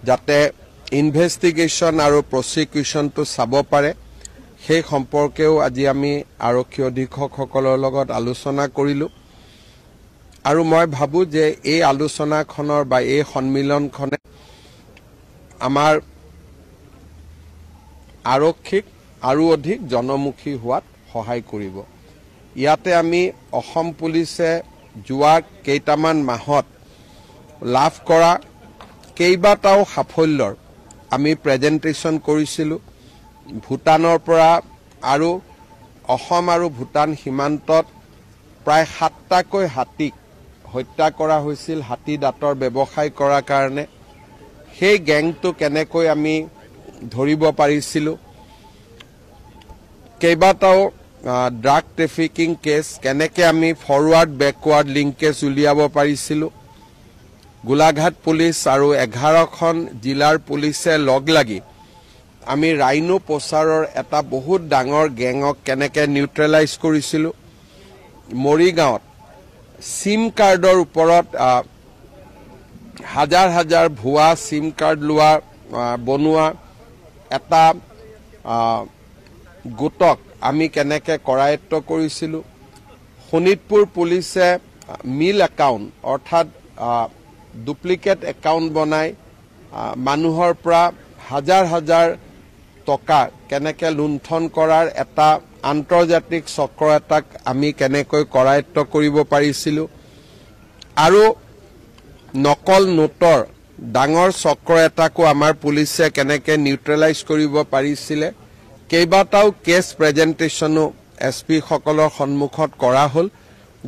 যাতে ইনভেষ্টিগেশ্যন আৰু প্ৰসিকিউশ্যনটো চাব পাৰে সেই সম্পৰ্কেও আজি আমি আৰক্ষী অধীক্ষকসকলৰ লগত আলোচনা কৰিলো আৰু মই ভাবো যে এই আলোচনাখনৰ বা এই সন্মিলনখনে আমাৰ আৰক্ষীক আৰু অধিক জনমুখী হোৱাত সহায় কৰিব। ইয়াতে আমি অসম পুলিচে যোৱা কেইটামান মাহত লাভ কৰা কেইবাটাও সাফল্যৰ আমি প্ৰেজেন্টেশ্যন কৰিছিলোঁ। ভূটানৰ পৰা আৰু অসম আৰু ভূটান সীমান্তত প্ৰায় 7টাকৈ হাতীক হত্যা কৰা হৈছিল হাতী দাঁতৰ ব্যৱসায় কৰাৰ কাৰণে। সেই গেংটো কেনেকৈ আমি ধৰিব পাৰিছিলোঁ, কেইবাটাও ড্ৰাগ ট্ৰেফিকিং কেছ কেনেকৈ আমি ফৰৱাৰ্ড বেকৱাৰ্ড লিংকেজ উলিয়াব পাৰিছিলোঁ। গোলাঘাট পুলিচ আৰু 11খন জিলাৰ পুলিচে লগ লাগি আমি ৰাইনো প্ৰচাৰৰ এটা বহুত ডাঙৰ গেঙক কেনেকৈ নিউট্ৰেলাইজ কৰিছিলোঁ। মৰিগাঁৱত সিম কাৰ্ডৰ ওপৰত হাজাৰ হাজাৰ ভুৱা সিম কাৰ্ড লোৱা বনোৱা এটা গোটক আমি কেনেকৈ কৰায়ত্ব কৰিছিলোঁ। শোণিতপুৰ পুলিচে মিল একাউণ্ট অৰ্থাৎ ডুপ্লিকেট একাউণ্ট বনাই মানুহৰ পৰা হাজাৰ হাজাৰ টকা কেনেকৈ লুণ্ঠন কৰাৰ এটা আন্তৰ্জাতিক চক্ৰ এটাক আমি কেনেকৈ কৰায়ত্ব কৰিব পাৰিছিলোঁ আৰু নকল নোটৰ ডাঙৰ চক্ৰ এটাকো আমাৰ পুলিচে কেনেকৈ নিউট্ৰেলাইজ কৰিব পাৰিছিলে। কেইবাটাও কেছ প্ৰেজেন্টেশ্যনো SP সকলৰ সন্মুখত কৰা হ'ল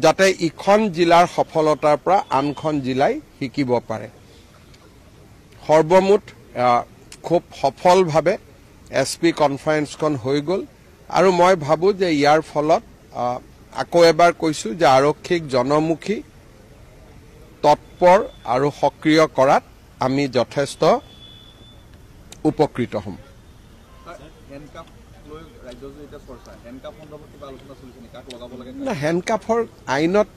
যাতে ইখন জিলাৰ সফলতাৰ পৰা আনখন জিলাই শিকিব পাৰে। সৰ্বমুঠ খুব সফলভাৱে SP কনফাৰেন্সখন হৈ গ'ল আৰু মই ভাবোঁ যে ইয়াৰ ফলত আকৌ এবাৰ কৈছোঁ যে আৰক্ষীক জনমুখী তৎপৰ আৰু সক্ৰিয় কৰাত আমি যথেষ্ট উপকৃত হ'ম। হেণ্ডকাফৰ আইনত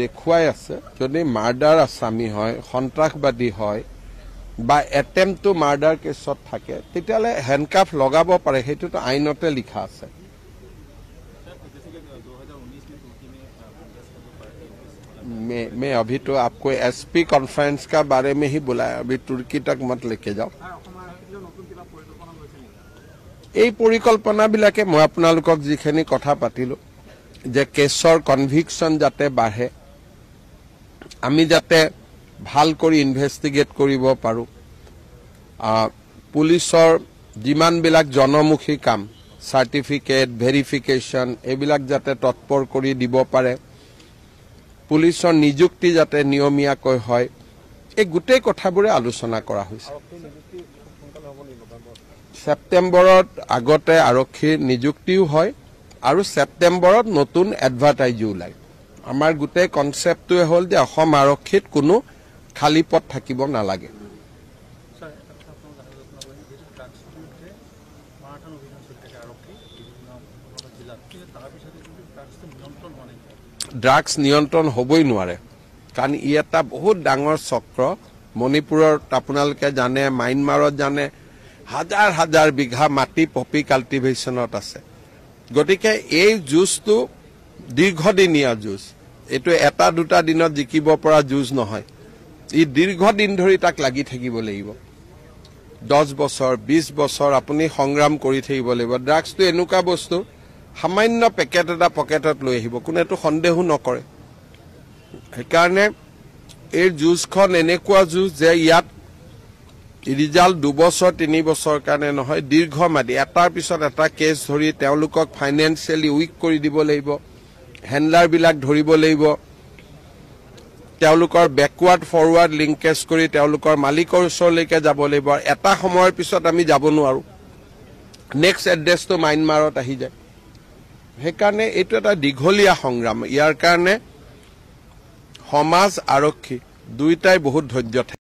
দেখুৱাই আছে যদি মাৰ্ডাৰ আসামী হয়, সন্ত্ৰাসবাদী হয় বা এটেম্প টু মাৰ্ডাৰ কেছত থাকে তেতিয়াহ'লে হেণ্ডকাফ লগাব পাৰে, সেইটোতো আইনতে লিখা আছে। मैं अभी तो आपको SP कॉन्फ्रेंस का बारे में ही बुलाया, अभी तुर्की तक मत लेके जाओ। এই পৰিকল্পনাবিলাকে মই আপোনালোকক যিখিনি কথা পাতিলো যে কেছৰ কনভিকশ্যন যাতে বাঢ়ে, আমি যাতে ভাল কৰি ইনভেষ্টিগেট কৰিব পাৰোঁ, পুলিচৰ যিমানবিলাক জনমুখী কাম চাৰ্টিফিকেট ভেৰিফিকেশ্যন এইবিলাক যাতে তৎপৰ কৰি দিব পাৰে, পুলিচৰ নিযুক্তি যাতে নিয়মীয়াকৈ হয়, এই গোটেই কথাবোৰে আলোচনা কৰা হৈছে। সেপ্টেম্বৰত আগতে আৰক্ষীৰ নিযুক্তিও হয় আৰু সেপ্টেম্বৰত নতুন এডভাৰটাইজো ওলায়। আমাৰ গোটেই কনচেপ্টটোৱে হ'ল যে অসম আৰক্ষীত কোনো খালী পথ থাকিব নালাগে। ড্ৰাগছ নিয়ন্ত্ৰণ হ'বই নোৱাৰে কাৰণ ই এটা বহুত ডাঙৰ চক্ৰ। মণিপুৰত আপোনালোকে জানে, মাইনমাৰত জানে, হাজাৰ হাজাৰ বিঘা মাটি পপি কাল্টিভেশ্যনত আছে। গতিকে এই যুঁজটো দীৰ্ঘদিনীয়া যুঁজ, এইটো এটা দুটা দিনত জিকিব পৰা যুঁজ নহয়। ই দীৰ্ঘদিন ধৰি তাক লাগি থাকিব লাগিব, 10 বছৰ 20 বছৰ আপুনি সংগ্ৰাম কৰি থাকিব লাগিব। ড্ৰাগছটো এনেকুৱা বস্তু সামান্য পেকেট এটা পকেটত লৈ আহিব, কোনেতো সন্দেহো নকৰে। সেইকাৰণে এই যুঁজখন এনেকুৱা যুঁজ যে ইয়াত ৰিজাল্ট 2 বছৰ 3 বছৰ কাৰণে নহয়, দীৰ্ঘম্যাদী এটাৰ পিছত এটা কেছ ধৰি তেওঁলোকক ফাইনেন্সিয়েলি উইক কৰি দিব লাগিব, হেণ্ডলাৰবিলাক ধৰিব লাগিব, তেওঁলোকৰ বেকৱাৰ্ড ফৰৱাৰ্ড লিংকেজ কৰি তেওঁলোকৰ মালিকৰ ওচৰলৈকে যাব লাগিব। এটা সময়ৰ পিছত আমি যাব নোৱাৰোঁ, নেক্সট এড্ৰেছটো মাইনমাৰত আহি যায়। সেইকাৰণে এইটো এটা দীঘলীয়া সংগ্ৰাম। ইয়াৰ কাৰণে সমাজ আৰক্ষী দুয়োটাই বহুত ধৈৰ্য থাকে।